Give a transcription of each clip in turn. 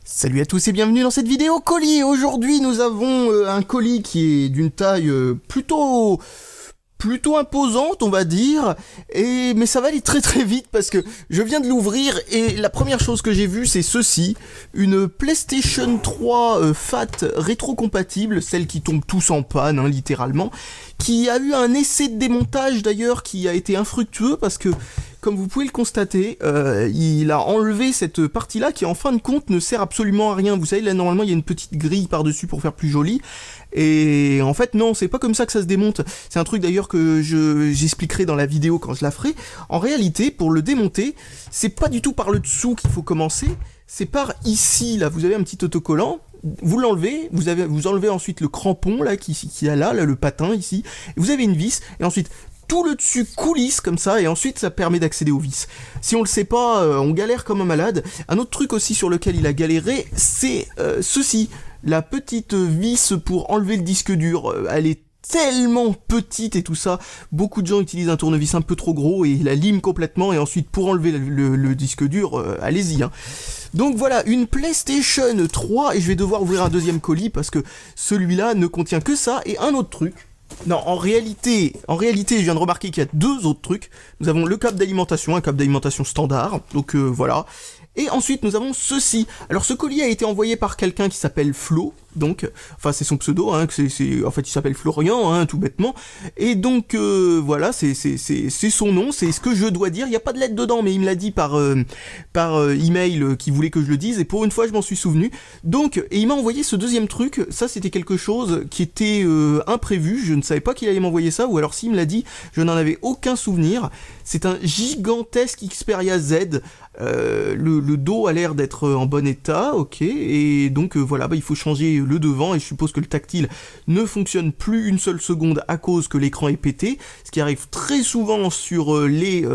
Salut à tous et bienvenue dans cette vidéo colis. Aujourd'hui nous avons un colis qui est d'une taille plutôt imposante, on va dire, mais ça va aller très vite parce que je viens de l'ouvrir et la première chose que j'ai vue c'est ceci, une PlayStation 3 Fat rétro-compatible, celle qui tombe tous en panne, hein, littéralement, qui a eu un essai de démontage d'ailleurs qui a été infructueux parce que, comme vous pouvez le constater, il a enlevé cette partie-là qui en fin de compte ne sert absolument à rien. Vous savez, là normalement il y a une petite grille par-dessus pour faire plus joli. Et en fait non, c'est pas comme ça que ça se démonte. C'est un truc d'ailleurs que j'expliquerai dans la vidéo quand je la ferai. En réalité, pour le démonter, c'est pas du tout par le dessous qu'il faut commencer, c'est par ici, là, vous avez un petit autocollant, vous l'enlevez, vous enlevez ensuite le crampon là qui a là, le patin ici, et vous avez une vis, et ensuite tout le dessus coulisse comme ça, et ensuite ça permet d'accéder aux vis. Si on le sait pas, on galère comme un malade. Un autre truc aussi sur lequel il a galéré, c'est ceci, la petite vis pour enlever le disque dur. Elle est tellement petite et tout ça, beaucoup de gens utilisent un tournevis un peu trop gros et la liment complètement, et ensuite pour enlever le disque dur, allez-y, hein. Donc voilà, une PlayStation 3, et je vais devoir ouvrir un deuxième colis parce que celui-là ne contient que ça, et un autre truc. Non, en réalité, je viens de remarquer qu'il y a deux autres trucs. Nous avons le câble d'alimentation, un câble d'alimentation standard, donc voilà. Et ensuite, nous avons ceci. Alors, ce colis a été envoyé par quelqu'un qui s'appelle Flo, donc, enfin, c'est son pseudo, hein, en fait, il s'appelle Florian, hein, tout bêtement. Et donc, voilà, c'est son nom, c'est ce que je dois dire. Il n'y a pas de lettre dedans, mais il me l'a dit par email qui voulait que je le dise, et pour une fois, je m'en suis souvenu. Donc, et il m'a envoyé ce deuxième truc. Ça, c'était quelque chose qui était imprévu. Je ne savais pas qu'il allait m'envoyer ça, ou alors s'il me l'a dit, je n'en avais aucun souvenir. C'est un gigantesque Xperia Z. Le dos a l'air d'être en bon état, ok, et donc voilà, il faut changer le devant, et je suppose que le tactile ne fonctionne plus une seule seconde à cause que l'écran est pété, ce qui arrive très souvent sur les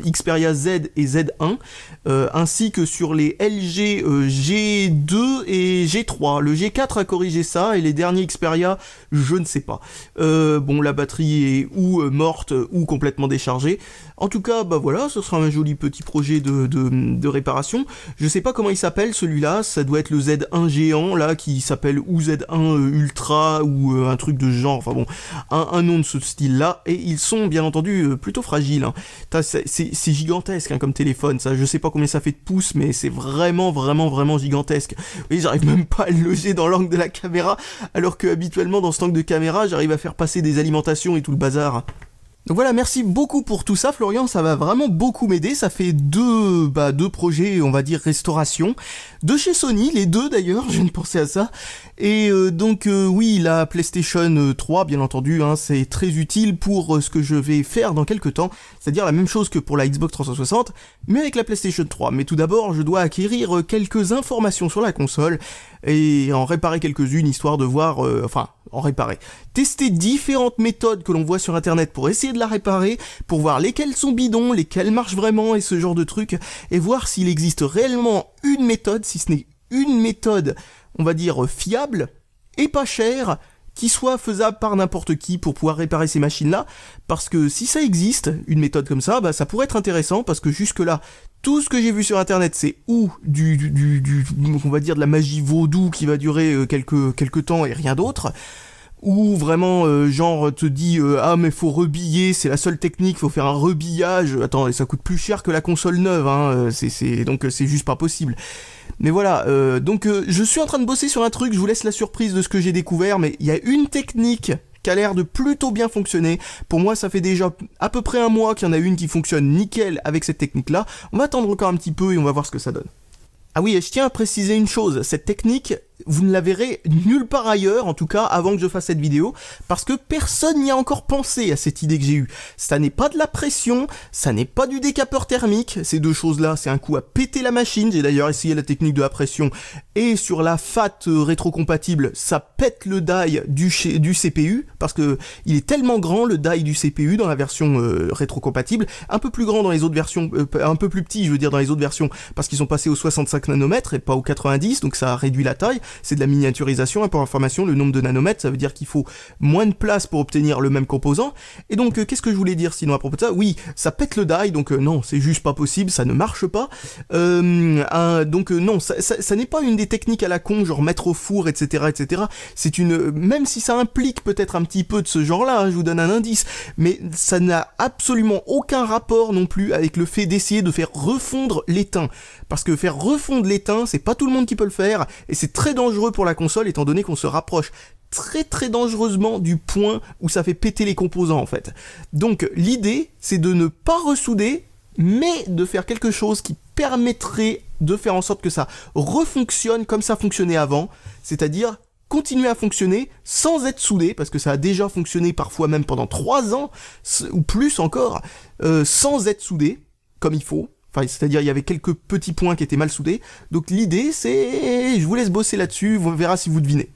Xperia Z et Z1, ainsi que sur les LG G2 et G3. Le G4 a corrigé ça, et les derniers Xperia, je ne sais pas. Bon, la batterie est ou morte ou complètement déchargée. En tout cas, voilà, ce sera un joli petit projet de réparation. Je sais pas comment il s'appelle celui-là, ça doit être le Z1 géant là, qui s'appelle ou Z1 Ultra ou un truc de genre, enfin bon, un nom de ce style-là, et ils sont bien entendu plutôt fragiles, hein. C'est gigantesque, hein, comme téléphone, ça, je sais pas combien ça fait de pouces, mais c'est vraiment gigantesque. Vous voyez, j'arrive même pas à le loger dans l'angle de la caméra, alors que habituellement dans cet angle de caméra, j'arrive à faire passer des alimentations et tout le bazar. Donc voilà, merci beaucoup pour tout ça Florian, ça va vraiment beaucoup m'aider. Ça fait deux projets, on va dire, restauration, de chez Sony, les deux d'ailleurs, je viens de penser à ça. Et donc oui, la PlayStation 3, bien entendu, hein, c'est très utile pour ce que je vais faire dans quelques temps, c'est-à-dire la même chose que pour la Xbox 360, mais avec la PlayStation 3. Mais tout d'abord, je dois acquérir quelques informations sur la console, et en réparer quelques-unes, histoire de voir, tester différentes méthodes que l'on voit sur internet pour essayer de la réparer, pour voir lesquelles sont bidons, lesquelles marchent vraiment, et ce genre de trucs, et voir s'il existe réellement une méthode, si ce n'est une méthode, on va dire, fiable, et pas chère, qui soit faisable par n'importe qui pour pouvoir réparer ces machines-là, parce que si ça existe, une méthode comme ça, ça pourrait être intéressant, parce que jusque-là, tout ce que j'ai vu sur internet, c'est ou on va dire de la magie vaudou qui va durer quelques temps et rien d'autre, ou vraiment genre te dit ah mais faut rebiller, c'est la seule technique, faut faire un rebillage. Attends, ça coûte plus cher que la console neuve, hein, donc c'est juste pas possible. Mais voilà, donc je suis en train de bosser sur un truc, je vous laisse la surprise de ce que j'ai découvert, mais il y a une technique qui a l'air de plutôt bien fonctionner. Pour moi, ça fait déjà à peu près un mois qu'il y en a une qui fonctionne nickel avec cette technique-là. On va attendre encore un petit peu et on va voir ce que ça donne. Ah oui, et je tiens à préciser une chose, cette technique, vous ne la verrez nulle part ailleurs, en tout cas avant que je fasse cette vidéo, parce que personne n'y a encore pensé à cette idée que j'ai eue. Ça n'est pas de la pression, ça n'est pas du décapeur thermique, ces deux choses-là, c'est un coup à péter la machine. J'ai d'ailleurs essayé la technique de la pression, et sur la FAT rétrocompatible, ça pète le die du CPU, parce que il est tellement grand le die du CPU dans la version rétrocompatible, un peu plus grand dans les autres versions, un peu plus petit je veux dire dans les autres versions, parce qu'ils sont passés aux 65 nanomètres et pas aux 90, donc ça a réduit la taille. c'est de la miniaturisation, hein, pour information, le nombre de nanomètres, ça veut dire qu'il faut moins de place pour obtenir le même composant. Et donc, qu'est-ce que je voulais dire sinon à propos de ça? Oui, ça pète le die, donc non, c'est juste pas possible, ça ne marche pas. Non, ça n'est pas une des techniques à la con, genre mettre au four, etc., etc. C'est même si ça implique peut-être un petit peu de ce genre-là, hein, je vous donne un indice, mais ça n'a absolument aucun rapport non plus avec le fait d'essayer de faire refondre l'étain. Parce que faire refondre l'étain, c'est pas tout le monde qui peut le faire, et c'est très dangereux pour la console, étant donné qu'on se rapproche très très dangereusement du point où ça fait péter les composants en fait. Donc l'idée, c'est de ne pas ressouder, mais de faire quelque chose qui permettrait de faire en sorte que ça refonctionne comme ça fonctionnait avant, c'est-à-dire continuer à fonctionner sans être soudé, parce que ça a déjà fonctionné parfois même pendant 3 ans, ou plus encore, sans être soudé, comme il faut. Enfin, c'est-à-dire il y avait quelques petits points qui étaient mal soudés. Donc l'idée c'est, je vous laisse bosser là-dessus, on verra si vous devinez.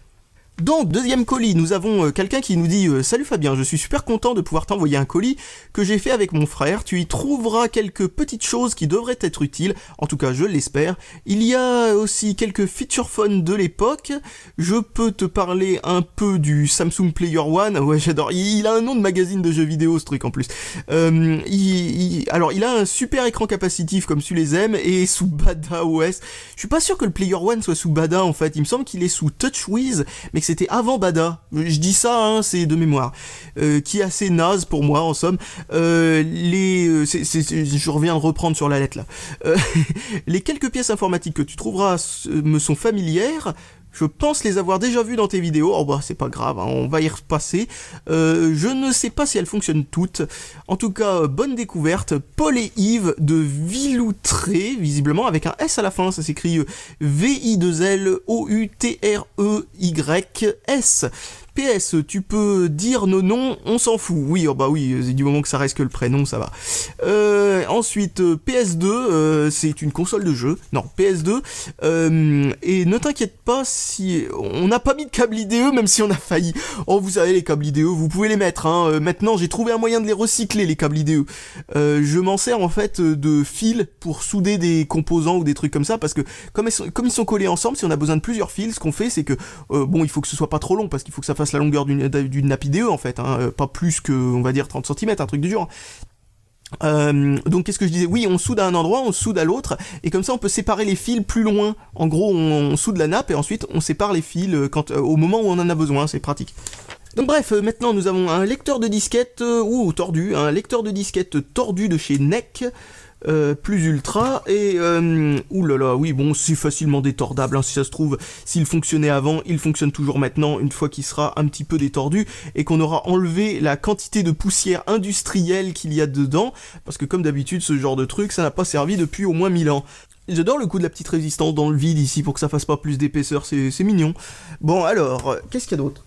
Donc, deuxième colis, nous avons quelqu'un qui nous dit « Salut Fabien, je suis super content de pouvoir t'envoyer un colis que j'ai fait avec mon frère. Tu y trouveras quelques petites choses qui devraient être utiles, en tout cas je l'espère. Il y a aussi quelques feature phones de l'époque. Je peux te parler un peu du Samsung Player One. Ouais, j'adore. Il a un nom de magazine de jeux vidéo, ce truc en plus. Alors, il a un super écran capacitif comme tu les aimes et sous Bada OS. Je suis pas sûr que le Player One soit sous Bada en fait. Il me semble qu'il est sous TouchWiz, mais c'était avant Bada, je dis ça, hein, c'est de mémoire, qui est assez naze pour moi en somme. Je reviens de reprendre sur la lettre là. Les quelques pièces informatiques que tu trouveras me sont familières. Je pense les avoir déjà vues dans tes vidéos. Oh bah c'est pas grave, hein, on va y repasser. Je ne sais pas si elles fonctionnent toutes. En tout cas, bonne découverte. Paul et Yves de Viloutré, visiblement avec un S à la fin. Ça s'écrit V-I-2-L-O-U-T-R-E-Y-S. PS, tu peux dire nos noms, on s'en fout. Oui, oh bah oui, du moment que ça reste que le prénom, ça va. Ensuite, PS2, c'est une console de jeu. Non, PS2. Et ne t'inquiète pas si on n'a pas mis de câble IDE, même si on a failli. Oh, vous savez, les câbles IDE, vous pouvez les mettre. Hein. Maintenant, j'ai trouvé un moyen de les recycler, les câbles IDE. Je m'en sers en fait de fil pour souder des composants ou des trucs comme ça, parce que comme ils sont collés ensemble, si on a besoin de plusieurs fils, ce qu'on fait, c'est que bon, il faut que ce soit pas trop long, parce qu'il faut que ça fasse la longueur d'une nappe IDE en fait, hein, pas plus que, on va dire, 30 cm, un truc du genre. Donc qu'est-ce que je disais? Oui, on soude à un endroit, on soude à l'autre, et comme ça on peut séparer les fils plus loin. En gros, on soude la nappe et ensuite on sépare les fils au moment où on en a besoin, c'est pratique. Donc bref, maintenant nous avons un lecteur de disquette, tordu, un lecteur de disquette tordu de chez NEC, plus ultra, et oulala, oui bon, c'est facilement détordable, hein, si ça se trouve, s'il fonctionnait avant, il fonctionne toujours maintenant, une fois qu'il sera un petit peu détordu, et qu'on aura enlevé la quantité de poussière industrielle qu'il y a dedans, parce que comme d'habitude, ce genre de truc, ça n'a pas servi depuis au moins 1000 ans. J'adore le coup de la petite résistance dans le vide ici, pour que ça fasse pas plus d'épaisseur, c'est mignon. Bon alors, qu'est-ce qu'il y a d'autre?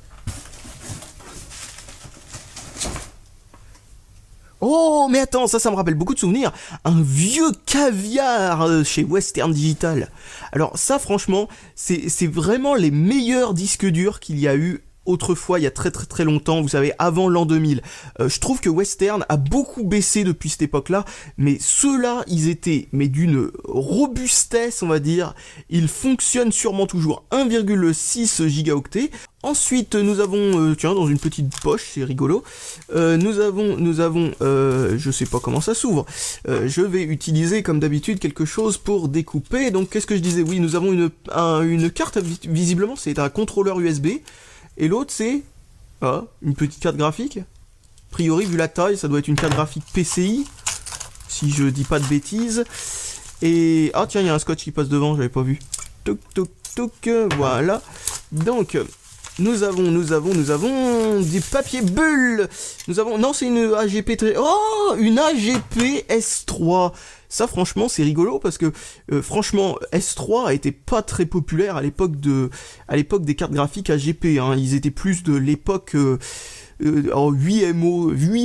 Oh, mais attends, ça me rappelle beaucoup de souvenirs. Un vieux caviar chez Western Digital. Alors ça, franchement, c'est vraiment les meilleurs disques durs qu'il y a eu autrefois, il y a très très très longtemps, vous savez, avant l'an 2000. Je trouve que Western a beaucoup baissé depuis cette époque-là, mais ceux-là, ils étaient d'une robustesse, on va dire. Ils fonctionnent sûrement toujours 1,6 gigaoctets. Ensuite, nous avons, tiens, dans une petite poche, c'est rigolo, nous avons, je sais pas comment ça s'ouvre, je vais utiliser comme d'habitude quelque chose pour découper. Donc qu'est-ce que je disais? Oui, nous avons une carte, visiblement c'est un contrôleur USB, et l'autre c'est une petite carte graphique. A priori, vu la taille, ça doit être une carte graphique PCI, si je dis pas de bêtises. Et ah tiens, il y a un scotch qui passe devant, j'avais pas vu. Toc toc toc, voilà. Donc nous avons des papiers bulles. Non, c'est une AGP une AGP S3. Ça, franchement, c'est rigolo parce que, franchement, S3 a été pas très populaire à l'époque des cartes graphiques AGP, hein. Ils étaient plus de l'époque, 8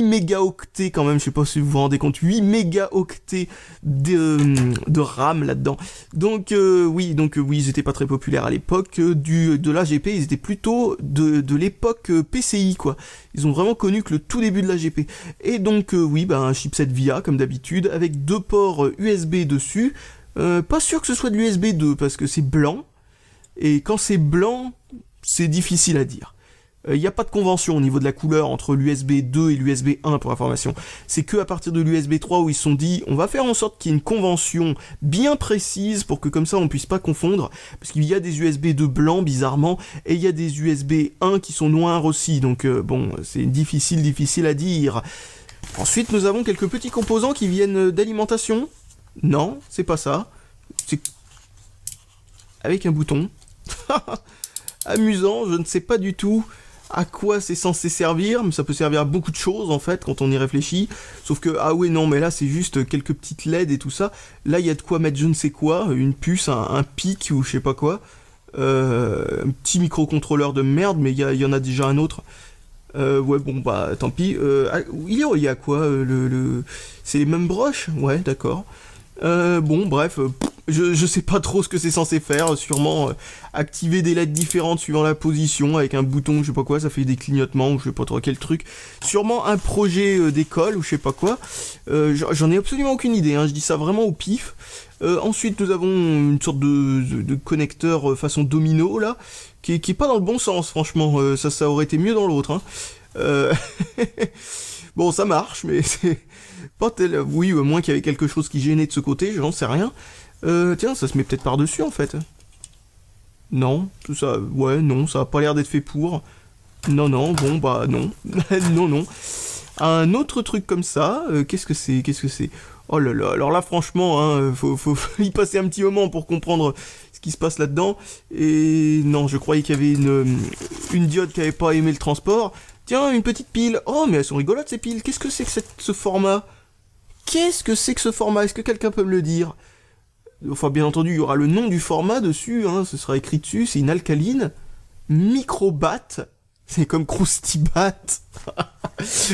mégaoctets quand même, je sais pas si vous vous rendez compte, 8 mégaoctets de RAM là-dedans. Donc oui, ils étaient pas très populaires à l'époque de l'AGP, ils étaient plutôt de l'époque PCI, quoi. Ils ont vraiment connu que le tout début de l'AGP. Et donc oui, un chipset VIA comme d'habitude, avec 2 ports USB dessus. Pas sûr que ce soit de l'USB 2 parce que c'est blanc. et quand c'est blanc, c'est difficile à dire. Il n'y a pas de convention au niveau de la couleur entre l'USB 2 et l'USB 1 pour information. C'est que à partir de l'USB 3 où ils se sont dit on va faire en sorte qu'il y ait une convention bien précise pour que comme ça on puisse pas confondre, parce qu'il y a des USB 2 blancs bizarrement et il y a des USB 1 qui sont noirs aussi, donc bon c'est difficile à dire. Ensuite nous avons quelques petits composants qui viennent d'alimentation. Non, c'est pas ça. C'est avec un bouton. Amusant, je ne sais pas du tout à quoi c'est censé servir, mais ça peut servir à beaucoup de choses en fait quand on y réfléchit, sauf que ah ouais non mais là c'est juste quelques petites LED et tout ça, là il y a de quoi mettre je ne sais quoi, une puce, un PIC ou je sais pas quoi, un petit microcontrôleur de merde mais il y en a déjà un autre, ouais bon bah tant pis, il y a quoi, c'est les mêmes broches, ouais d'accord. Bon bref, je sais pas trop ce que c'est censé faire, sûrement activer des LED différentes suivant la position avec un bouton, je sais pas quoi, ça fait des clignotements ou je sais pas trop quel truc, sûrement un projet d'école ou je sais pas quoi, j'en ai absolument aucune idée, hein, je dis ça vraiment au pif. Ensuite nous avons une sorte de connecteur façon domino là, qui est pas dans le bon sens franchement, ça aurait été mieux dans l'autre, hein. Bon ça marche mais c'est pas tel... Oui, moins qu'il y avait quelque chose qui gênait de ce côté, j'en sais rien. Tiens, ça se met peut-être par-dessus, en fait. Non, tout ça... Ouais, non, ça a pas l'air d'être fait pour. Non, non, bon, bah, non. Non, non. Un autre truc comme ça, qu'est-ce que c'est? Oh là là, alors là, franchement, hein, faut y passer un petit moment pour comprendre ce qui se passe là-dedans. Et non, je croyais qu'il y avait une diode qui avait pas aimé le transport. Tiens, une petite pile. Oh, mais elles sont rigolotes, ces piles. Qu'est-ce que c'est que ce format? Qu'est-ce que c'est que ce format? Est-ce que quelqu'un peut me le dire? Enfin, bien entendu, il y aura le nom du format dessus, hein, ce sera écrit dessus, c'est une alcaline. Microbat. C'est comme Croustibat.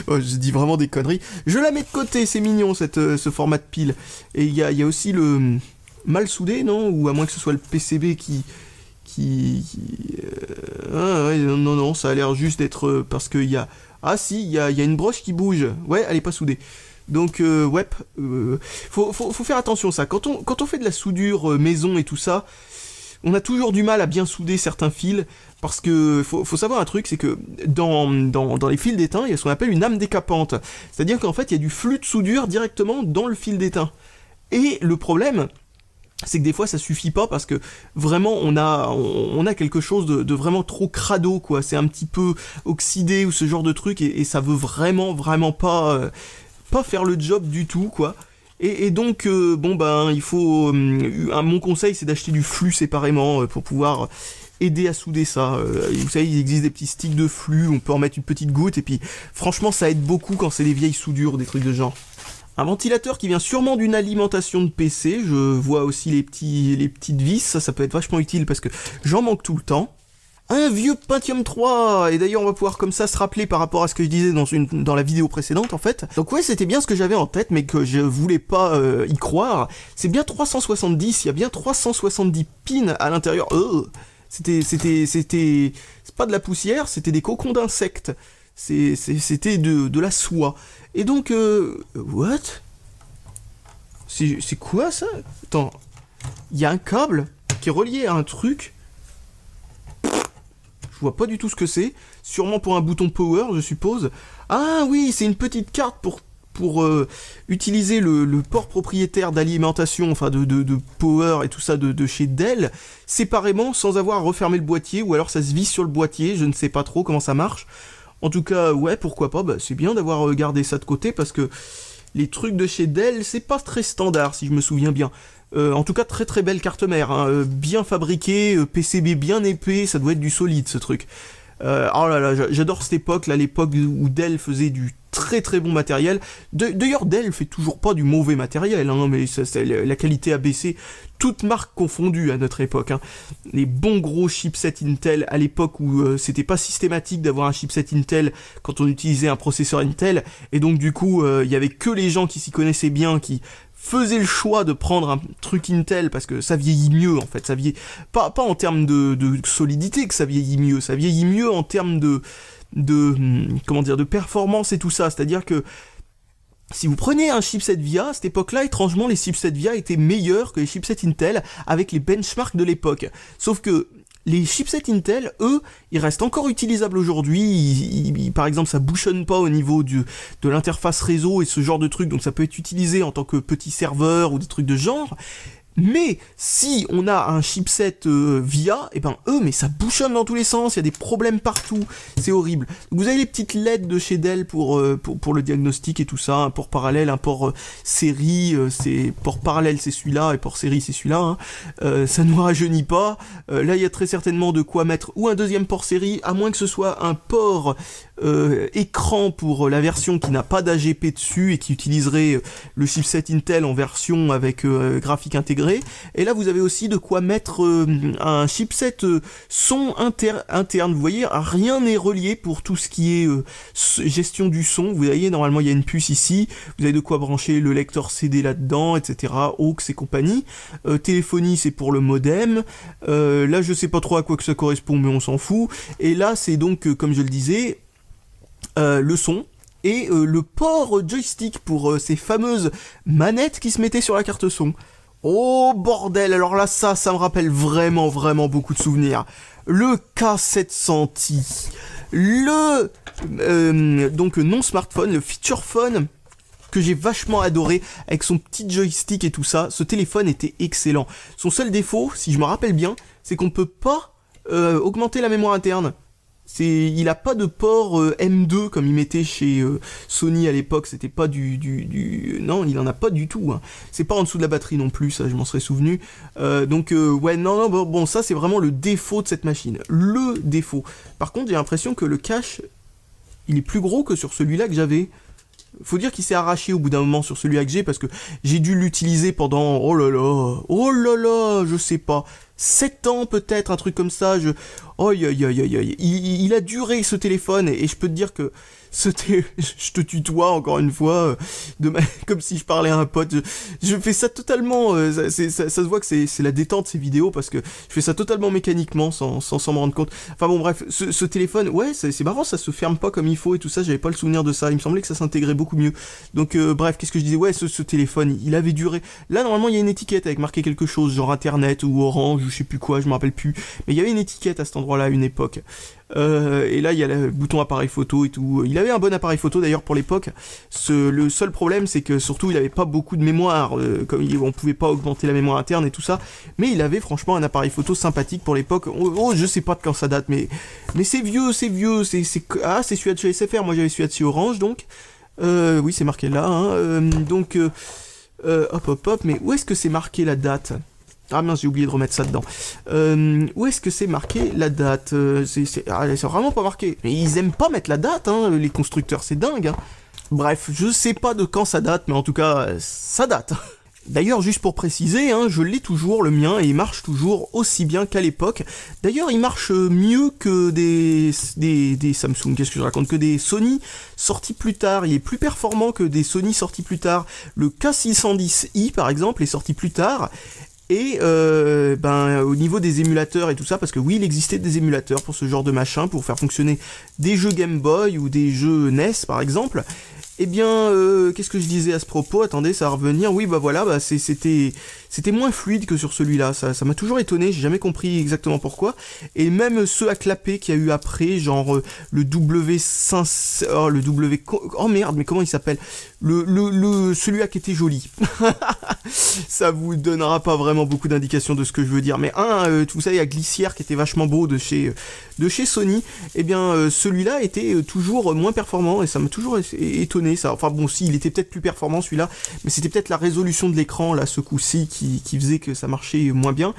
Oh, je dis vraiment des conneries. Je la mets de côté, c'est mignon, ce format de pile. Et il y a aussi le mal soudé, non? Ou à moins que ce soit le PCB qui... Ah ouais, non, ça a l'air juste d'être... parce qu'il y a... Ah si, il y a une broche qui bouge. Ouais, elle est pas soudée. Donc, ouais, faut faire attention ça. Quand on fait de la soudure maison et tout ça, on a toujours du mal à bien souder certains fils, parce que faut savoir un truc, c'est que dans les fils d'étain, il y a ce qu'on appelle une âme décapante. C'est-à-dire qu'en fait, il y a du flux de soudure directement dans le fil d'étain. Et le problème... c'est que des fois ça suffit pas parce que vraiment on a quelque chose de vraiment trop crado quoi, c'est un petit peu oxydé ou ce genre de truc et ça veut vraiment pas faire le job du tout quoi. Et donc bon ben il faut mon conseil c'est d'acheter du flux séparément pour pouvoir aider à souder ça. Vous savez il existe des petits sticks de flux, on peut en mettre une petite goutte et puis franchement ça aide beaucoup quand c'est des vieilles soudures, des trucs de genre. Un ventilateur qui vient sûrement d'une alimentation de PC, je vois aussi les petites vis, ça peut être vachement utile parce que j'en manque tout le temps. Un vieux Pentium 3, et d'ailleurs on va pouvoir comme ça se rappeler par rapport à ce que je disais dans la vidéo précédente en fait. Donc ouais c'était bien ce que j'avais en tête mais que je voulais pas y croire. C'est bien 370, il y a bien 370 pins à l'intérieur. C'est pas de la poussière, c'était des cocons d'insectes. C'était de la soie. Et donc, what? C'est quoi ça? Attends, il y a un câble qui est relié à un truc. Je vois pas du tout ce que c'est. Sûrement pour un bouton power, je suppose. Ah oui, c'est une petite carte pour utiliser le port propriétaire d'alimentation, enfin de power et tout ça de chez Dell, séparément sans avoir à refermer le boîtier, ou alors ça se visse sur le boîtier, je ne sais pas trop comment ça marche. En tout cas, ouais, pourquoi pas, bah, c'est bien d'avoir gardé ça de côté, parce que les trucs de chez Dell, c'est pas très standard, si je me souviens bien. En tout cas, très très belle carte mère, hein, bien fabriquée, PCB bien épais, ça doit être du solide, ce truc. Oh là là, j'adore cette époque, là, l'époque où Dell faisait du très très bon matériel. D'ailleurs, Dell fait toujours pas du mauvais matériel, hein, mais la qualité a baissé, toutes marques confondues à notre époque. Hein. Les bons gros chipsets Intel, à l'époque où c'était pas systématique d'avoir un chipset Intel quand on utilisait un processeur Intel, et donc du coup, il y avait que les gens qui s'y connaissaient bien, qui faisaient le choix de prendre un truc Intel parce que ça vieillit mieux en fait, ça vieillit pas en termes de solidité que ça vieillit mieux en termes de comment dire, de performance et tout ça, c'est-à-dire que si vous preniez un chipset VIA, à cette époque-là, étrangement, les chipsets VIA étaient meilleurs que les chipsets Intel avec les benchmarks de l'époque. Sauf que les chipsets Intel, eux, ils restent encore utilisables aujourd'hui. Par exemple, ça bouchonne pas au niveau de l'interface réseau et ce genre de truc, donc ça peut être utilisé en tant que petit serveur ou des trucs de ce genre. Mais si on a un chipset VIA, et ben eux, mais ça bouchonne dans tous les sens, il y a des problèmes partout, c'est horrible. Donc vous avez les petites LED de chez Dell pour le diagnostic et tout ça, un port parallèle, un port série, c'est port parallèle c'est celui-là, et port série c'est celui-là, hein. Ça ne nous rajeunit pas. Là il y a très certainement de quoi mettre ou un deuxième port série, à moins que ce soit un port écran pour la version qui n'a pas d'AGP dessus et qui utiliserait le chipset Intel en version avec graphique intégré. Et là vous avez aussi de quoi mettre un chipset son interne. Vous voyez, rien n'est relié pour tout ce qui est gestion du son. Vous voyez, normalement il y a une puce ici, vous avez de quoi brancher le lecteur CD là-dedans, etc. aux et compagnie. Téléphonie c'est pour le modem. Là je sais pas trop à quoi que ça correspond, mais on s'en fout. Et là c'est donc comme je le disais, le son et le port joystick pour ces fameuses manettes qui se mettaient sur la carte son. Oh bordel, alors là ça me rappelle vraiment beaucoup de souvenirs. Le K700i, donc non smartphone, le feature phone que j'ai vachement adoré avec son petit joystick et tout ça. Ce téléphone était excellent. Son seul défaut, si je me rappelle bien, c'est qu'on peut pas augmenter la mémoire interne. Il a pas de port M2 comme il mettait chez Sony à l'époque, c'était pas non, il en a pas du tout, hein. C'est pas en dessous de la batterie non plus, ça je m'en serais souvenu. Ouais, non, bon, ça c'est vraiment le défaut de cette machine, le défaut. Par contre, j'ai l'impression que le cache, il est plus gros que sur celui-là que j'avais. Faut dire qu'il s'est arraché au bout d'un moment sur celui-là que j'ai, parce que j'ai dû l'utiliser pendant, oh là là, je sais pas, 7 ans peut-être, un truc comme ça, il a duré ce téléphone, et je peux te dire que je te tutoie encore une fois, comme si je parlais à un pote, je fais ça totalement, ça se voit que c'est la détente ces vidéos, parce que je fais ça totalement mécaniquement, sans me rendre compte. Enfin bon bref, ce téléphone, ouais, c'est marrant, ça se ferme pas comme il faut et tout ça, j'avais pas le souvenir de ça, il me semblait que ça s'intégrait beaucoup mieux. Donc bref, qu'est-ce que je disais, ouais, ce téléphone, il avait duré, là normalement il y a une étiquette avec marqué quelque chose, genre internet ou orange, ou je sais plus quoi, je me rappelle plus, mais il y avait une étiquette à cet endroit-là à une époque. Et là il y a le bouton appareil photo et tout. Il avait un bon appareil photo d'ailleurs pour l'époque. Le seul problème c'est que surtout il avait pas beaucoup de mémoire, comme on pouvait pas augmenter la mémoire interne et tout ça, mais il avait franchement un appareil photo sympathique pour l'époque. Oh, je sais pas de quand ça date, mais c'est vieux, c'est celui-là de chez SFR, moi j'avais celui-là de chez Orange, donc oui c'est marqué là, hein. Donc hop, mais où est-ce que c'est marqué la date? Ah mince, j'ai oublié de remettre ça dedans. Où est-ce que c'est marqué la date? C'est vraiment pas marqué. Mais ils aiment pas mettre la date, hein, les constructeurs, c'est dingue. Hein. Bref, je sais pas de quand ça date, mais en tout cas, ça date. D'ailleurs, juste pour préciser, hein, je l'ai toujours, le mien, et il marche toujours aussi bien qu'à l'époque. D'ailleurs, il marche mieux que des Samsung, qu'est-ce que je raconte, que des Sony sortis plus tard. Il est plus performant que des Sony sortis plus tard. Le K610i, par exemple, est sorti plus tard. Et au niveau des émulateurs et tout ça, parce que oui, il existait des émulateurs pour ce genre de machin, pour faire fonctionner des jeux Game Boy ou des jeux NES par exemple. Eh bien, qu'est-ce que je disais à ce propos? Attendez, ça va revenir. Oui, bah voilà, c'était moins fluide que sur celui-là. Ça m'a toujours étonné, j'ai jamais compris exactement pourquoi. Et même ceux à clapper qu'il y a eu après, genre le W5... Oh merde, mais comment il s'appelle? Celui-là qui était joli. Ça vous donnera pas vraiment beaucoup d'indications de ce que je veux dire. Mais vous savez, à Glissière qui était vachement beau de chez Sony, eh bien, celui-là était toujours moins performant et ça m'a toujours étonné. Ça. Enfin bon, si, il était peut-être plus performant celui-là, mais c'était peut-être la résolution de l'écran, là, ce coup-ci, qui faisait que ça marchait moins bien.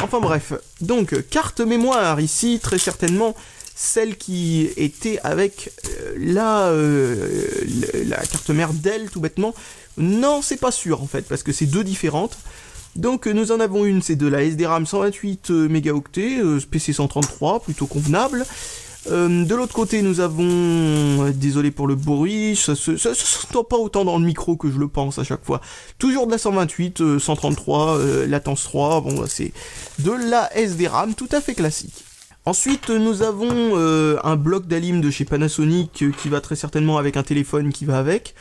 Enfin bref, donc, carte mémoire, ici, très certainement, celle qui était avec la carte mère Dell, tout bêtement. Non, c'est pas sûr, en fait, parce que c'est deux différentes. Donc, nous en avons une, c'est de la SDRAM 128 mégaoctets, PC 133, plutôt convenable. De l'autre côté, nous avons, désolé pour le bruit, ça s'entend pas autant dans le micro que je le pense à chaque fois. Toujours de la 128, 133, latence 3, bon, c'est de la SDRAM tout à fait classique. Ensuite, nous avons un bloc d'Alim de chez Panasonic qui va très certainement avec un téléphone qui va avec.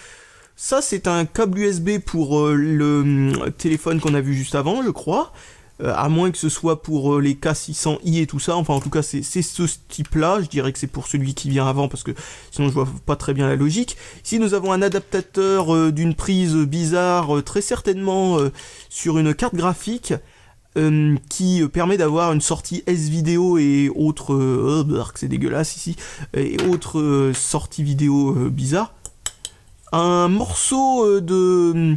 Ça, c'est un câble USB pour le téléphone qu'on a vu juste avant, je crois. à moins que ce soit pour les K600i et tout ça, enfin en tout cas c'est ce type-là, je dirais que c'est pour celui qui vient avant, parce que sinon je vois pas très bien la logique. Ici nous avons un adaptateur d'une prise bizarre, très certainement sur une carte graphique, qui permet d'avoir une sortie S-Vidéo et autres... c'est dégueulasse ici, et autres sorties vidéo bizarres. Un morceau de...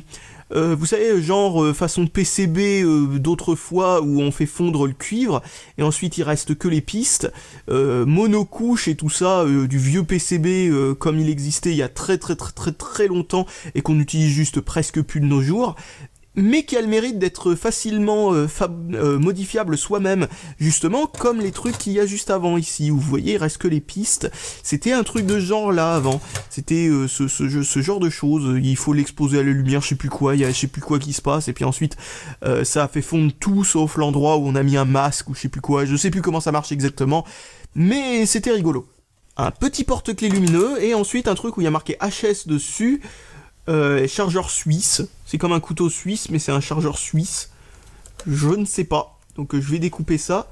vous savez, genre façon PCB d'autrefois où on fait fondre le cuivre et ensuite il reste que les pistes, monocouche et tout ça, du vieux PCB comme il existait il y a très longtemps et qu'on utilise juste presque plus de nos jours, mais qui a le mérite d'être facilement modifiable soi-même, justement comme les trucs qu'il y a juste avant ici, où vous voyez il reste que les pistes. C'était un truc de ce genre là avant, c'était ce genre de choses, il faut l'exposer à la lumière, je sais plus quoi, il y a je sais plus quoi qui se passe, et puis ensuite ça a fait fondre tout sauf l'endroit où on a mis un masque ou je sais plus quoi, je sais plus comment ça marche exactement, mais c'était rigolo. Un petit porte-clés lumineux, et ensuite un truc où il y a marqué HS dessus, chargeur suisse, c'est comme un couteau suisse mais c'est un chargeur suisse, je ne sais pas, donc je vais découper ça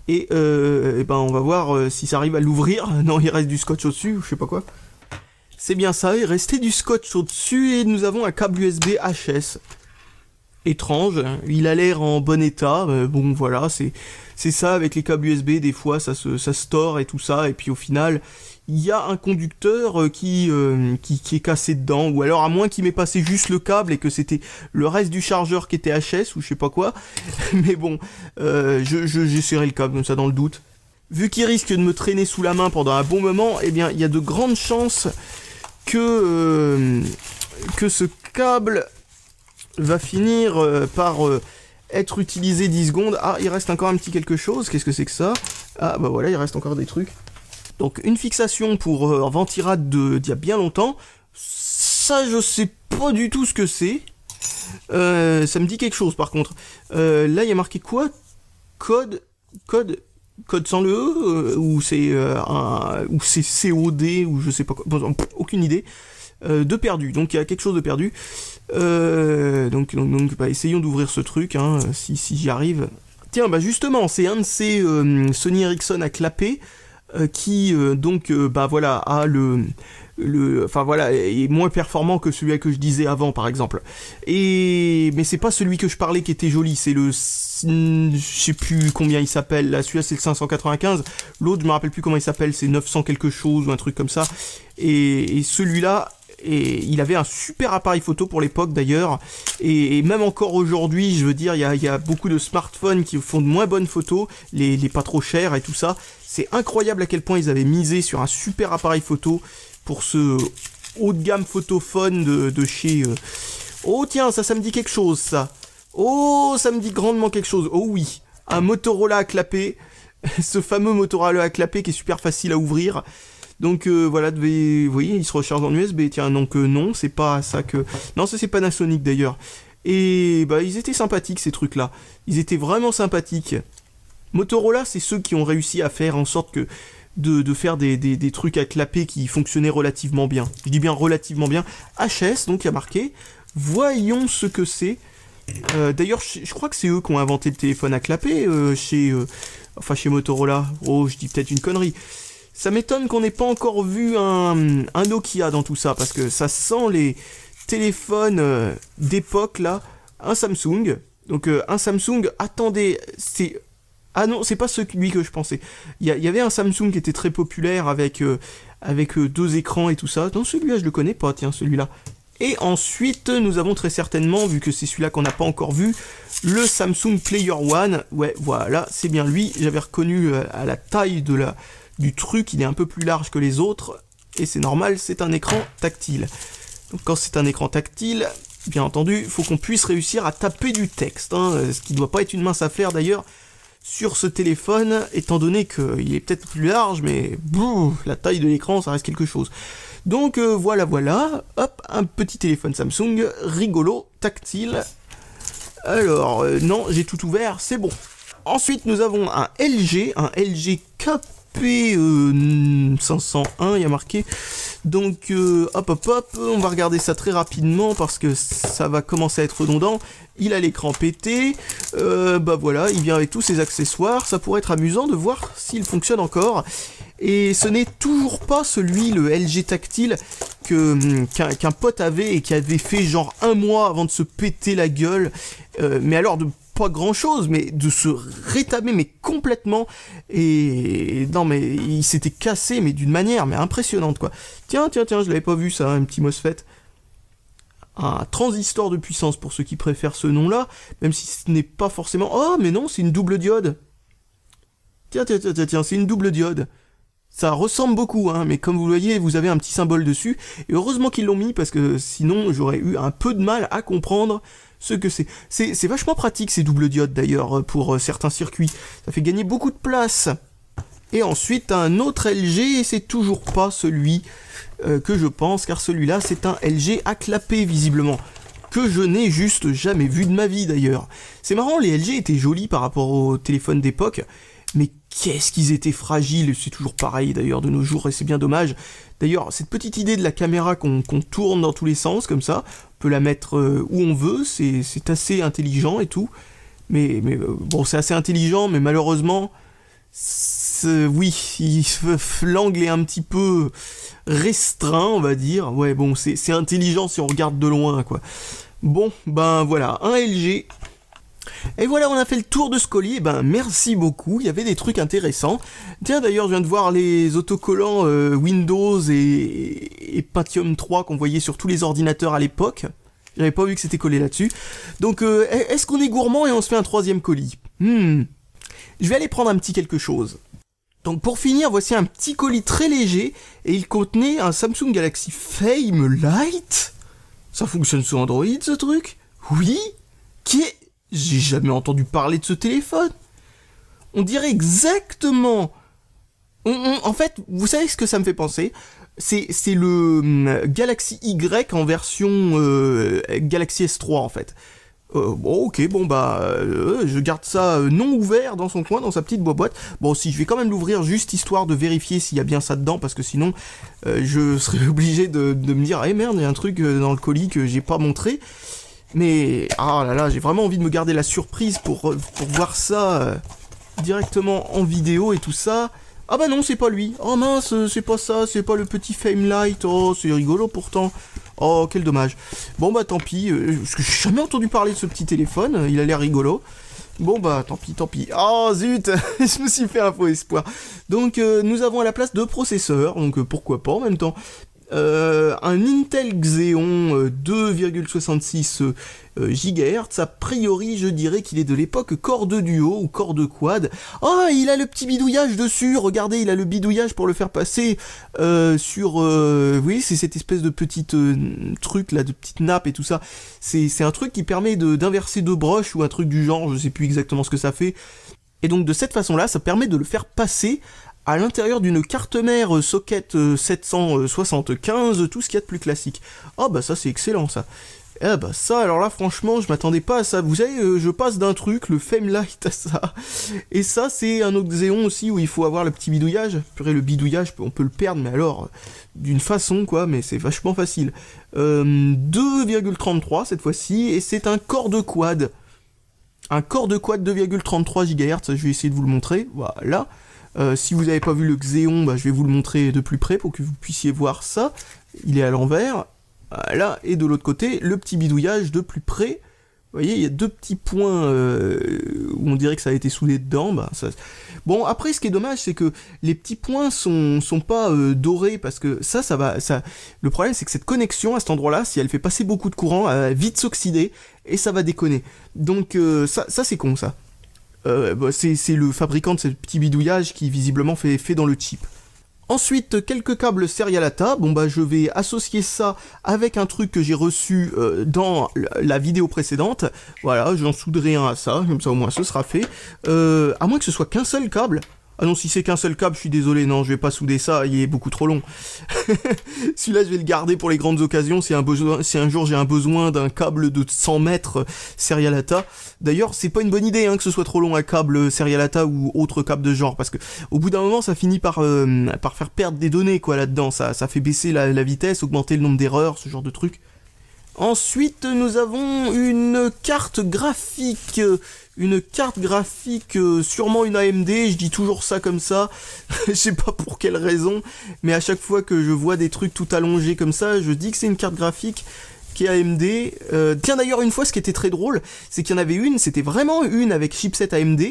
et ben on va voir si ça arrive à l'ouvrir. Non, il reste du scotch au dessus ou je sais pas quoi, c'est bien ça, il restait du scotch au dessus et nous avons un câble USB HS étrange, il a l'air en bon état, bon voilà, c'est ça avec les câbles USB, des fois ça se tord et tout ça, et puis au final il y a un conducteur qui est cassé dedans, ou alors à moins qu'il m'ait passé juste le câble et que c'était le reste du chargeur qui était HS ou je sais pas quoi, mais bon, j'ai serré le câble comme ça dans le doute. Vu qu'il risque de me traîner sous la main pendant un bon moment, eh bien il y a de grandes chances que ce câble va finir par être utilisé 10 secondes. Ah, il reste encore un petit quelque chose, qu'est-ce que c'est que ça? Ah bah voilà, il reste encore des trucs. Donc une fixation pour Ventirad d'il y a bien longtemps, ça je sais pas du tout ce que c'est, ça me dit quelque chose par contre. Là il y a marqué quoi? Code sans le E, ou c'est COD, ou je sais pas quoi, bon, aucune idée. De perdu, donc il y a quelque chose de perdu. Donc bah, essayons d'ouvrir ce truc, hein, si j'y arrive. Tiens, bah justement, c'est un de ces Sony Ericsson à clapper, qui bah voilà a enfin voilà, est moins performant que celui que je disais avant par exemple. Mais c'est pas celui que je parlais qui était joli, c'est le, je sais plus combien il s'appelle, là celui-là c'est le 595, l'autre je me rappelle plus comment il s'appelle, c'est 900 quelque chose ou un truc comme ça, et celui-là, et il avait un super appareil photo pour l'époque d'ailleurs, et même encore aujourd'hui, je veux dire, il y a beaucoup de smartphones qui font de moins bonnes photos, les pas trop chers et tout ça. C'est incroyable à quel point ils avaient misé sur un super appareil photo pour ce haut de gamme photophone de chez... Oh tiens, ça me dit quelque chose ça. Oh, ça me dit grandement quelque chose. Oh oui, un Motorola à clapper, ce fameux Motorola à clapper qui est super facile à ouvrir. Donc voilà, vous voyez, il se recharge en USB. Tiens, donc non, c'est pas ça que... Non, ça c'est Panasonic d'ailleurs. Et bah ils étaient sympathiques ces trucs-là. Ils étaient vraiment sympathiques. Motorola, c'est ceux qui ont réussi à faire en sorte que de faire des trucs à clapper qui fonctionnaient relativement bien. Je dis bien relativement bien. HS, donc il y a marqué. Voyons ce que c'est. D'ailleurs, je crois que c'est eux qui ont inventé le téléphone à clapper chez Motorola. Oh, je dis peut-être une connerie. Ça m'étonne qu'on n'ait pas encore vu un Nokia dans tout ça, parce que ça sent les téléphones d'époque, là. Un Samsung. Donc un Samsung, attendez, c'est... Ah non, c'est pas celui que je pensais. Il y avait un Samsung qui était très populaire avec deux écrans et tout ça. Non, celui-là, je le connais pas, tiens, celui-là. Et ensuite, nous avons très certainement, vu que c'est celui-là qu'on n'a pas encore vu, le Samsung Player One. Ouais, voilà, c'est bien lui. J'avais reconnu à la taille du truc, il est un peu plus large que les autres. Et c'est normal, c'est un écran tactile. Donc quand c'est un écran tactile, bien entendu, il faut qu'on puisse réussir à taper du texte. Hein, ce qui ne doit pas être une mince affaire d'ailleurs sur ce téléphone, étant donné qu'il est peut-être plus large, mais boum, la taille de l'écran, ça reste quelque chose. Donc voilà, hop, un petit téléphone Samsung, rigolo, tactile. Alors, non, j'ai tout ouvert, c'est bon. Ensuite, nous avons un LG P501, il y a marqué. Donc hop, on va regarder ça très rapidement parce que ça va commencer à être redondant. Il a l'écran pété, bah voilà, il vient avec tous ses accessoires. Ça pourrait être amusant de voir s'il fonctionne encore. Et ce n'est toujours pas celui, le LG tactile, qu'un pote avait et qui avait fait genre 1 mois avant de se péter la gueule. Mais alors de pas grand chose, mais de se rétamer mais complètement. Et non mais il s'était cassé mais d'une manière mais impressionnante quoi. Tiens, je l'avais pas vu ça, un petit MOSFET. Un transistor de puissance pour ceux qui préfèrent ce nom-là, même si ce n'est pas forcément... Oh mais non, c'est une double diode. Tiens, c'est une double diode. Ça ressemble beaucoup, hein, mais comme vous le voyez, vous avez un petit symbole dessus. Et heureusement qu'ils l'ont mis, parce que sinon, j'aurais eu un peu de mal à comprendre ce que c'est. C'est vachement pratique, ces doubles diodes, d'ailleurs, pour certains circuits. Ça fait gagner beaucoup de place. Et ensuite, un autre LG, et c'est toujours pas celui que je pense, car celui-là, c'est un LG à clapet, visiblement. Que je n'ai juste jamais vu de ma vie, d'ailleurs. C'est marrant, les LG étaient jolis par rapport aux téléphones d'époque, mais qu'est-ce qu'ils étaient fragiles, c'est toujours pareil d'ailleurs de nos jours et c'est bien dommage. D'ailleurs, cette petite idée de la caméra qu'on tourne dans tous les sens comme ça, on peut la mettre où on veut, c'est assez intelligent et tout. Mais bon, c'est assez intelligent, mais malheureusement, oui, l'angle est un petit peu restreint, on va dire. Ouais, bon, c'est intelligent si on regarde de loin, quoi. Bon, ben voilà, un LG... Et voilà, on a fait le tour de ce colis, ben merci beaucoup, il y avait des trucs intéressants. Tiens, d'ailleurs, je viens de voir les autocollants Windows et Pentium 3 qu'on voyait sur tous les ordinateurs à l'époque. J'avais pas vu que c'était collé là-dessus. Donc, est-ce qu'on est gourmand et on se fait un 3e colis? Je vais aller prendre un petit quelque chose. Donc pour finir, voici un petit colis très léger, et il contenait un Samsung Galaxy Fame Lite. Ça fonctionne sur Android, ce truc? Oui? J'ai jamais entendu parler de ce téléphone. On dirait exactement... En fait, vous savez ce que ça me fait penser? C'est le Galaxy Y en version Galaxy S3 en fait. Bon, ok, bon bah, je garde ça non ouvert dans son coin, dans sa petite boîte. Bon, si, je vais quand même l'ouvrir juste histoire de vérifier s'il y a bien ça dedans, parce que sinon, je serais obligé de me dire, eh merde, il y a un truc dans le colis que j'ai pas montré. Mais, ah là là, j'ai vraiment envie de me garder la surprise pour voir ça directement en vidéo et tout ça. Ah bah non, c'est pas lui. Oh mince, c'est pas ça, c'est pas le petit Fame Lite. Oh, c'est rigolo pourtant. Oh, quel dommage. Bon bah tant pis, parce que j'ai jamais entendu parler de ce petit téléphone, il a l'air rigolo. Bon bah tant pis. Oh zut, je me suis fait un faux espoir. Donc nous avons à la place 2 processeurs, donc pourquoi pas en même temps. Un Intel Xeon 2,66 GHz, a priori je dirais qu'il est de l'époque Core 2 Duo ou Core 2 Quad. Oh, il a le petit bidouillage dessus, regardez, il a le bidouillage pour le faire passer sur... oui, c'est cette espèce de petite truc là, de petite nappe et tout ça. C'est un truc qui permet d'inverser 2 broches ou un truc du genre, je sais plus exactement ce que ça fait. Et donc de cette façon là, ça permet de le faire passer à l'intérieur d'une carte mère socket 775, tout ce qu'il y a de plus classique. Oh bah ça c'est excellent ça. Eh bah ça, alors là franchement je m'attendais pas à ça. Vous savez, je passe d'un truc, le Fame Lite, à ça. Et ça c'est un autre Xeon aussi où il faut avoir le petit bidouillage. Purée, le bidouillage, on peut le perdre, mais alors d'une façon quoi, mais c'est vachement facile. 2,33 cette fois-ci, et c'est un Core 2 Quad. Un Core 2 Quad 2,33 GHz, je vais essayer de vous le montrer, voilà. Si vous n'avez pas vu le Xeon, bah, je vais vous le montrer de plus près pour que vous puissiez voir ça. Il est à l'envers. Voilà. Et de l'autre côté, le petit bidouillage de plus près. Vous voyez, il y a 2 petits points où on dirait que ça a été soudé dedans. Bah, ça... Bon, après, ce qui est dommage, c'est que les petits points sont pas dorés, parce que ça va... Le problème, c'est que cette connexion, à cet endroit-là, si elle fait passer beaucoup de courant, elle va vite s'oxyder, et ça va déconner. Donc, ça c'est con, ça. Bah, c'est le fabricant de ce petit bidouillage qui visiblement fait dans le chip. Ensuite, quelques câbles Serial ATA. Bon bah je vais associer ça avec un truc que j'ai reçu dans la vidéo précédente. Voilà, j'en souderai un à ça, comme ça au moins ce sera fait. À moins que ce soit qu'un seul câble. Ah non, si c'est qu'un seul câble, je suis désolé, non, je vais pas souder ça, il est beaucoup trop long. Celui-là, je vais le garder pour les grandes occasions, si un jour j'ai un besoin d'un câble de 100 mètres Serialata. D'ailleurs, c'est pas une bonne idée, hein, que ce soit trop long un câble Serialata ou autre câble de genre, parce que au bout d'un moment, ça finit par faire perdre des données, quoi, là-dedans. Ça fait baisser la vitesse, augmenter le nombre d'erreurs, ce genre de trucs. Ensuite, nous avons une carte graphique. Sûrement une AMD, je dis toujours ça comme ça, je sais pas pour quelle raison, mais à chaque fois que je vois des trucs tout allongés comme ça, je dis que c'est une carte graphique qui est AMD. Tiens d'ailleurs, une fois, ce qui était très drôle, c'est qu'il y en avait une, c'était vraiment une avec chipset AMD,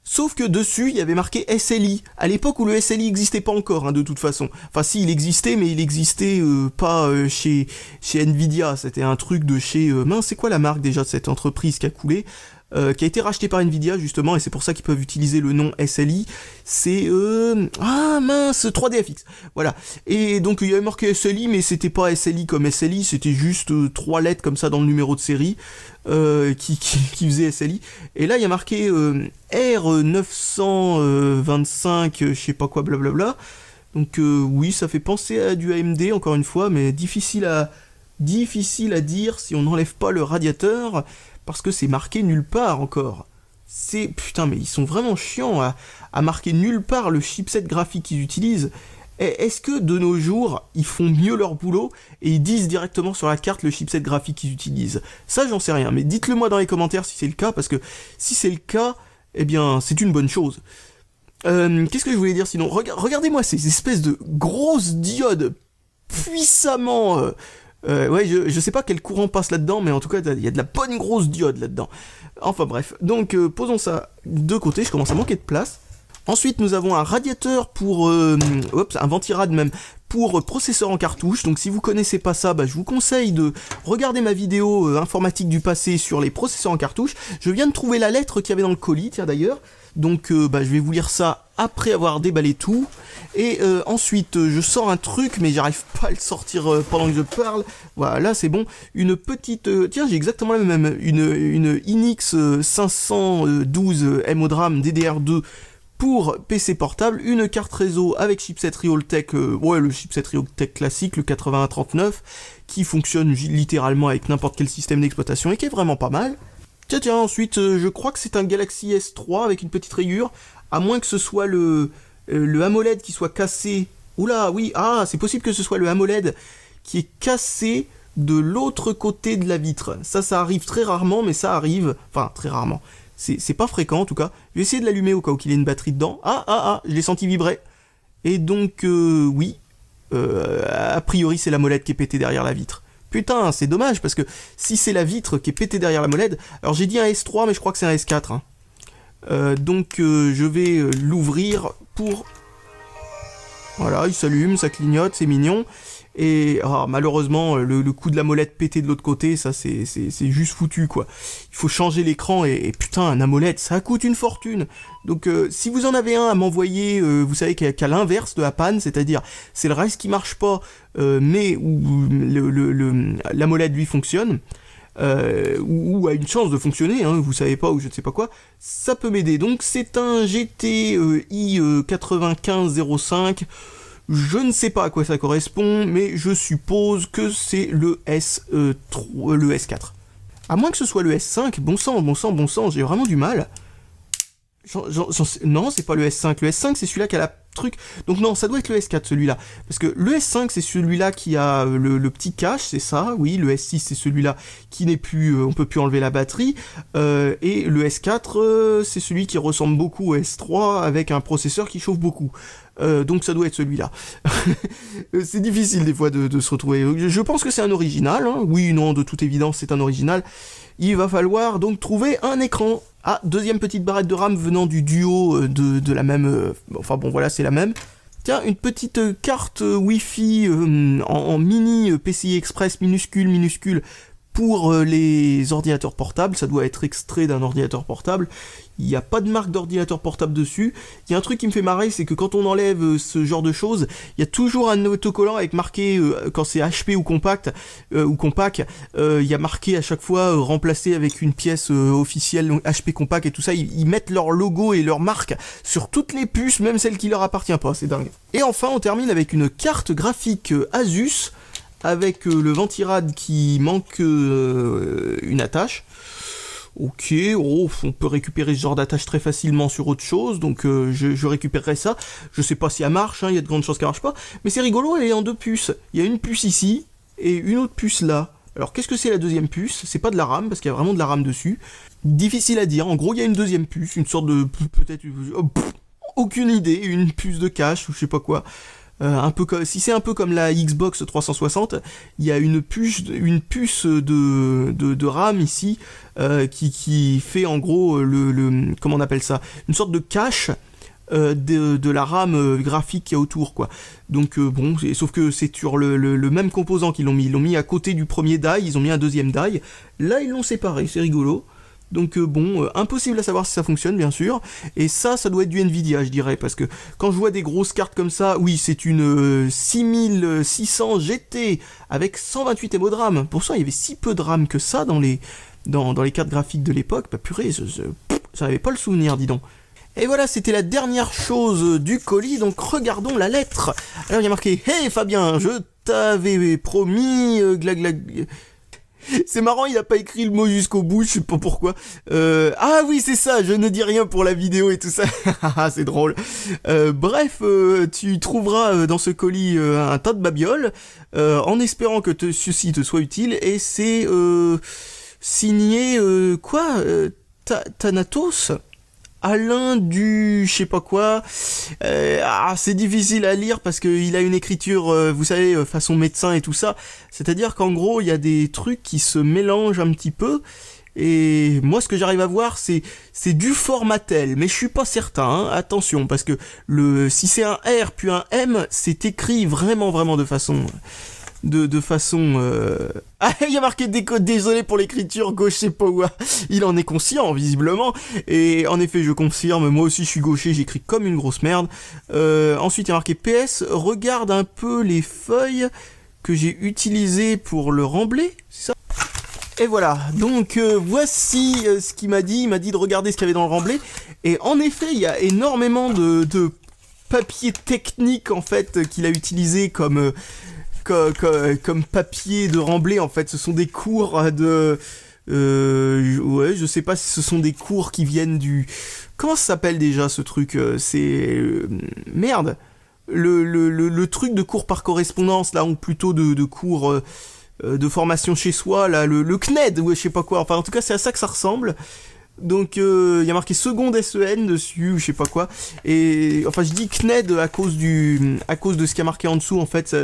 sauf que dessus, il y avait marqué SLI, à l'époque où le SLI n'existait pas encore, hein, de toute façon. Enfin si, il existait, mais il existait pas chez Nvidia, c'était un truc de chez... mince, c'est quoi la marque déjà de cette entreprise qui a coulé, qui a été racheté par Nvidia justement, et c'est pour ça qu'ils peuvent utiliser le nom SLI, c'est... ah mince, 3DFX, voilà. Et donc il y avait marqué SLI, mais c'était pas SLI comme SLI, c'était juste 3 lettres comme ça dans le numéro de série, qui faisait SLI. Et là il y a marqué R925, je sais pas quoi, blablabla. Donc oui, ça fait penser à du AMD, encore une fois, mais difficile à dire si on n'enlève pas le radiateur, parce que c'est marqué nulle part encore. Putain, mais ils sont vraiment chiants à marquer nulle part le chipset graphique qu'ils utilisent. Est-ce que de nos jours, ils font mieux leur boulot et ils disent directement sur la carte le chipset graphique qu'ils utilisent? Ça, j'en sais rien, mais dites-le moi dans les commentaires si c'est le cas, parce que si c'est le cas, eh bien, c'est une bonne chose. Qu'est-ce que je voulais dire sinon? Regardez-moi ces espèces de grosses diodes puissamment... ouais, je sais pas quel courant passe là-dedans, mais en tout cas, il y a de la bonne grosse diode là-dedans. Enfin bref, donc posons ça de côté, je commence à manquer de place. Ensuite, nous avons un radiateur pour... un ventirad même, pour processeur en cartouche. Donc si vous connaissez pas ça, je vous conseille de regarder ma vidéo informatique du passé sur les processeurs en cartouche. Je viens de trouver la lettre qu'il y avait dans le colis, tiens d'ailleurs. Donc je vais vous lire ça après avoir déballé tout. Et ensuite je sors un truc, mais j'arrive pas à le sortir pendant que je parle. Voilà, c'est bon. Une petite... tiens, j'ai exactement la même. Une Inix 512 MODRAM DDR2 pour PC portable. Une carte réseau avec chipset Realtek, le chipset Realtek classique, le 8139, qui fonctionne littéralement avec n'importe quel système d'exploitation et qui est vraiment pas mal. Tiens, ensuite, je crois que c'est un Galaxy S3 avec une petite rayure, à moins que ce soit le AMOLED qui soit cassé. Oula, oui, c'est possible que ce soit le AMOLED qui est cassé de l'autre côté de la vitre. Ça arrive très rarement, mais ça arrive, enfin, très rarement. C'est pas fréquent, en tout cas. Je vais essayer de l'allumer au cas où il y ait une batterie dedans. Je l'ai senti vibrer. Et donc, oui, a priori, c'est l'AMOLED qui est pété derrière la vitre. Putain, c'est dommage, parce que si c'est la vitre qui est pétée derrière la AMOLED... Alors j'ai dit un S3, mais je crois que c'est un S4. Hein. Donc je vais l'ouvrir pour... Voilà, il s'allume, ça clignote, c'est mignon. Et malheureusement, le coup de la molette pété de l'autre côté, ça c'est juste foutu, quoi. Il faut changer l'écran, et putain, un AMOLED, ça coûte une fortune. Donc si vous en avez un à m'envoyer, vous savez qu'à l'inverse de la panne, c'est-à-dire c'est le reste qui marche pas, mais où l'AMOLED lui fonctionne, ou a une chance de fonctionner, hein, vous savez pas, ou je ne sais pas quoi, ça peut m'aider. Donc c'est un GTI 9505. Je ne sais pas à quoi ça correspond, mais je suppose que c'est le S4. À moins que ce soit le S5, bon sang, j'ai vraiment du mal. Non, c'est pas le S5. Le S5, c'est celui-là qui a la truc. Donc non, ça doit être le S4, celui-là. Parce que le S5, c'est celui-là qui a le petit cache, c'est ça. Oui, le S6, c'est celui-là qui n'est plus... on peut plus enlever la batterie. Et le S4, c'est celui qui ressemble beaucoup au S3 avec un processeur qui chauffe beaucoup. Donc ça doit être celui-là. C'est difficile des fois de se retrouver. Je pense que c'est un original. Hein. Oui, non, de toute évidence, c'est un original. Il va falloir donc trouver un écran. Deuxième petite barrette de RAM venant du duo de la même... enfin bon, voilà, c'est la même. Tiens, une petite carte Wi-Fi en mini PCI Express minuscule pour les ordinateurs portables, ça doit être extrait d'un ordinateur portable. Il n'y a pas de marque d'ordinateur portable dessus. Il y a un truc qui me fait marrer, c'est que quand on enlève ce genre de choses, il y a toujours un autocollant avec marqué, quand c'est HP ou compact, ou compact, il y a marqué à chaque fois remplacé avec une pièce officielle HP compact et tout ça. Ils mettent leur logo et leur marque sur toutes les puces, même celles qui leur appartiennent pas, c'est dingue. Et enfin, on termine avec une carte graphique Asus, avec le Ventirad qui manque une attache. Ok, oh, on peut récupérer ce genre d'attache très facilement sur autre chose, donc je récupérerai ça. Je sais pas si elle marche, il y a de grandes chances qu'elle marche pas, mais c'est rigolo, elle est en deux puces. Il y a une puce ici, et une autre puce là. Alors qu'est-ce que c'est la deuxième puce? C'est pas de la RAM, parce qu'il y a vraiment de la RAM dessus. Difficile à dire, en gros il y a une deuxième puce, une sorte de... peut-être... aucune idée, une puce de cache, ou je sais pas quoi. Un peu comme, si c'est un peu comme la Xbox 360, il y a une puce de RAM ici qui fait en gros comment on appelle ça, une sorte de cache de la RAM graphique qu'il y a autour, quoi. Donc bon, sauf que c'est sur le même composant qu'ils l'ont mis. Ils l'ont mis à côté du premier die, ils ont mis un deuxième die. Là, ils l'ont séparé, c'est rigolo. Donc bon, impossible à savoir si ça fonctionne, bien sûr. Et ça doit être du Nvidia, je dirais, parce que quand je vois des grosses cartes comme ça, oui, c'est une 6600 GT avec 128 MO de RAM. Pour ça, il y avait si peu de RAM que ça dans les cartes graphiques de l'époque. Bah purée, j'avais pas le souvenir, dis donc. Et voilà, c'était la dernière chose du colis, donc regardons la lettre. Alors il y a marqué « Hey Fabien, je t'avais promis... C'est marrant, il a pas écrit le mot jusqu'au bout, je sais pas pourquoi. Ah oui, c'est ça, je ne dis rien pour la vidéo et tout ça. C'est drôle. Bref, tu trouveras dans ce colis un tas de babioles, en espérant que ceci te soit utile, et c'est signé, Thanatos Alain du je sais pas quoi. C'est difficile à lire parce qu'il a une écriture, vous savez, façon médecin et tout ça. C'est-à-dire qu'en gros, il y a des trucs qui se mélangent un petit peu. Et moi, ce que j'arrive à voir, c'est du Formatel, mais je suis pas certain, hein. Attention, parce que si c'est un R puis un M, c'est écrit vraiment de façon... Ah, il y a marqué désolé pour l'écriture, gaucher Powa. Il en est conscient, visiblement. Et en effet, je confirme, moi aussi je suis gaucher, j'écris comme une grosse merde. Ensuite, il y a marqué PS, regarde un peu les feuilles que j'ai utilisées pour le remblai, c'est ça? Et voilà, donc voici ce qu'il m'a dit. Il m'a dit de regarder ce qu'il y avait dans le remblai. Et en effet, il y a énormément de papier technique, en fait, qu'il a utilisé comme papier de remblai. En fait, ce sont des cours de... ouais, je sais pas si ce sont des cours qui viennent du... Comment ça s'appelle déjà ce truc? C'est... merde, le truc de cours par correspondance, là, ou plutôt de cours de formation chez soi, là, le CNED, ou je sais pas quoi. Enfin, en tout cas, c'est à ça que ça ressemble. Donc il y a marqué seconde SEN dessus, je sais pas quoi. Et enfin je dis CNED à cause de ce qui a marqué en dessous. En fait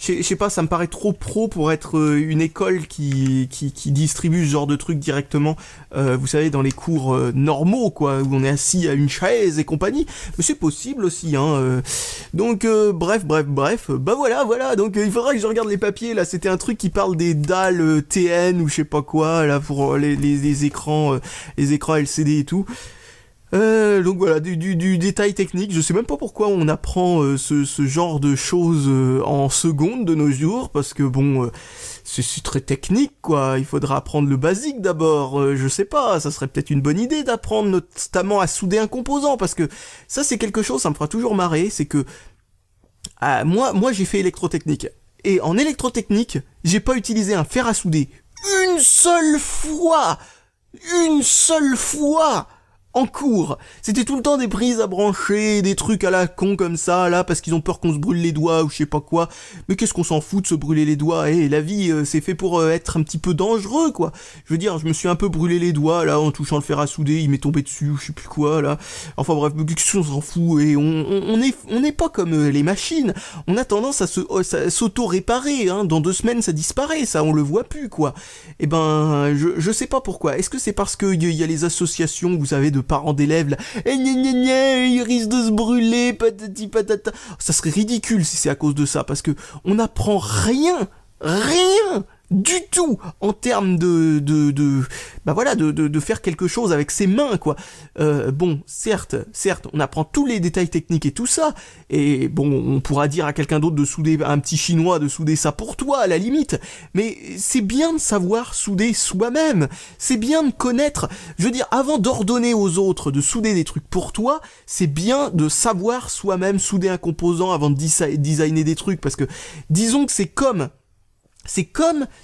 je sais pas, ça me paraît trop pro pour être une école qui distribue ce genre de trucs directement, vous savez, dans les cours normaux, quoi, où on est assis à une chaise et compagnie. Mais c'est possible aussi, hein. Donc bref, bah voilà. Donc il faudra que je regarde les papiers. Là, c'était un truc qui parle des dalles TN ou je sais pas quoi, là, pour les écrans LCD et tout. Donc voilà, du détail technique. Je sais même pas pourquoi on apprend ce genre de choses en seconde de nos jours, parce que bon, c'est très technique, quoi. Il faudra apprendre le basique d'abord. Je sais pas, ça serait peut-être une bonne idée d'apprendre notamment à souder un composant, parce que ça c'est quelque chose, ça me fera toujours marrer, c'est que moi j'ai fait électrotechnique, et en électrotechnique, j'ai pas utilisé un fer à souder une seule fois en cours. C'était tout le temps des prises à brancher, des trucs à la con comme ça, là, parce qu'ils ont peur qu'on se brûle les doigts ou je sais pas quoi. Mais qu'est-ce qu'on s'en fout de se brûler les doigts? La vie, c'est fait pour être un petit peu dangereux, quoi. Je veux dire, je me suis un peu brûlé les doigts, là, en touchant le fer à souder, il m'est tombé dessus, je sais plus quoi, là. Enfin bref, qu'est-ce qu'on s'en fout? Et on n'est pas comme les machines. On a tendance à s'auto-réparer, hein. Dans 2 semaines, ça disparaît, ça, on le voit plus, quoi. Et ben, je sais pas pourquoi. Est-ce que c'est parce qu'il y a les associations, vous savez, de parents d'élèves, là, il risque de se brûler, patati patata. Ça serait ridicule si c'est à cause de ça, parce que on n'apprend rien du tout en termes bah voilà, de faire quelque chose avec ses mains, quoi. Bon, certes, on apprend tous les détails techniques et tout ça, et bon, on pourra dire à quelqu'un d'autre de souder, à un petit chinois de souder ça pour toi, à la limite, mais c'est bien de savoir souder soi-même, c'est bien de connaître, je veux dire, avant d'ordonner aux autres de souder des trucs pour toi, c'est bien de savoir soi-même souder un composant avant de designer des trucs, parce que, disons que c'est comme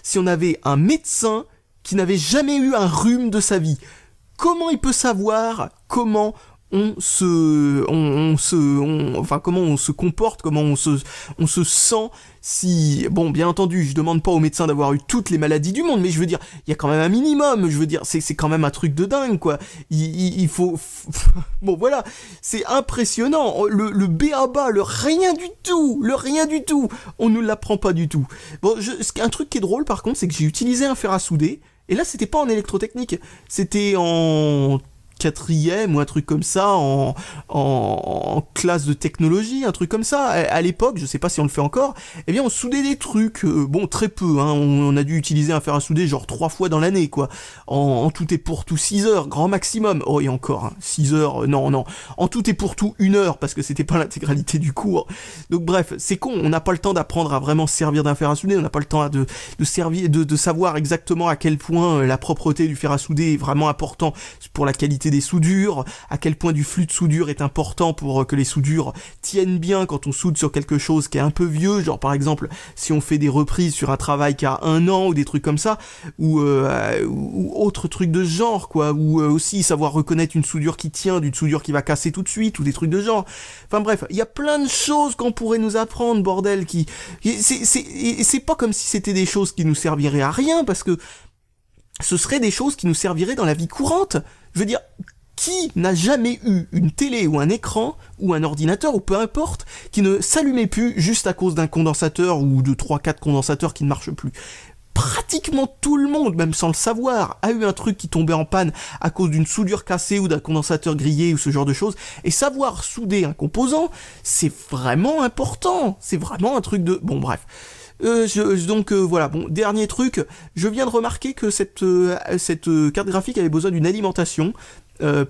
si on avait un médecin qui n'avait jamais eu un rhume de sa vie. Comment il peut savoir comment comment on se comporte, comment on se sent si... Bon, bien entendu, je demande pas au médecin d'avoir eu toutes les maladies du monde, mais je veux dire, il y a quand même un minimum, je veux dire, c'est quand même un truc de dingue, quoi. Il faut... Bon, voilà, c'est impressionnant, le b.a.-ba, le rien du tout, on ne l'apprend pas du tout. Bon, un truc qui est drôle, par contre, c'est que j'ai utilisé un fer à souder, et là, c'était pas en électrotechnique, c'était en... 4e ou un truc comme ça en classe de technologie, un truc comme ça. À l'époque, je sais pas si on le fait encore, eh bien on soudait des trucs, bon très peu, hein, on a dû utiliser un fer à souder genre 3 fois dans l'année, quoi. En tout et pour tout 6 heures, grand maximum. Oh et encore, hein, 6 heures, non, en tout et pour tout 1 heure, parce que c'était pas l'intégralité du cours. Donc bref, c'est con, on n'a pas le temps d'apprendre à vraiment se servir d'un fer à souder, on n'a pas le temps de savoir exactement à quel point la propreté du fer à souder est vraiment important pour la qualité des soudures, à quel point du flux de soudure est important pour que les soudures tiennent bien quand on soude sur quelque chose qui est un peu vieux, genre par exemple si on fait des reprises sur un travail qui a 1 an ou des trucs comme ça, ou autre truc de ce genre, quoi, ou aussi savoir reconnaître une soudure qui tient d'une soudure qui va casser tout de suite, ou des trucs de genre. Enfin bref, il y a plein de choses qu'on pourrait nous apprendre, bordel, c'est pas comme si c'était des choses qui nous serviraient à rien, parce que ce seraient des choses qui nous serviraient dans la vie courante. Je veux dire, qui n'a jamais eu une télé ou un écran ou un ordinateur ou peu importe qui ne s'allumait plus juste à cause d'un condensateur ou de 3-4 condensateurs qui ne marchent plus? Pratiquement tout le monde, même sans le savoir, a eu un truc qui tombait en panne à cause d'une soudure cassée ou d'un condensateur grillé ou ce genre de choses. Et savoir souder un composant, c'est vraiment important. C'est vraiment un truc de... Bon, bref. Donc voilà, bon, dernier truc, je viens de remarquer que cette carte graphique avait besoin d'une alimentation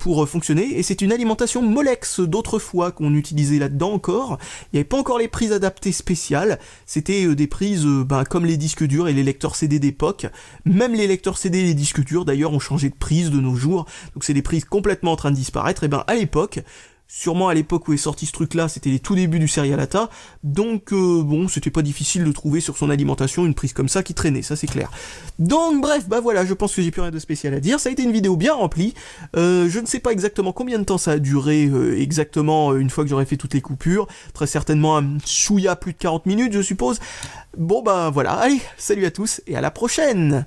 pour fonctionner, et c'est une alimentation Molex d'autrefois qu'on utilisait là-dedans encore. Il n'y avait pas encore les prises adaptées spéciales, c'était des prises comme les disques durs et les lecteurs CD d'époque. Même les lecteurs CD et les disques durs d'ailleurs ont changé de prise de nos jours, donc c'est des prises complètement en train de disparaître. Et à l'époque, sûrement à l'époque où est sorti ce truc-là, c'était les tout débuts du Serial ATA, donc bon, c'était pas difficile de trouver sur son alimentation une prise comme ça qui traînait, ça c'est clair. Donc bref, voilà, je pense que j'ai plus rien de spécial à dire, ça a été une vidéo bien remplie, je ne sais pas exactement combien de temps ça a duré exactement une fois que j'aurai fait toutes les coupures, très certainement un chouïa plus de 40 minutes je suppose. Bon voilà, allez, salut à tous et à la prochaine.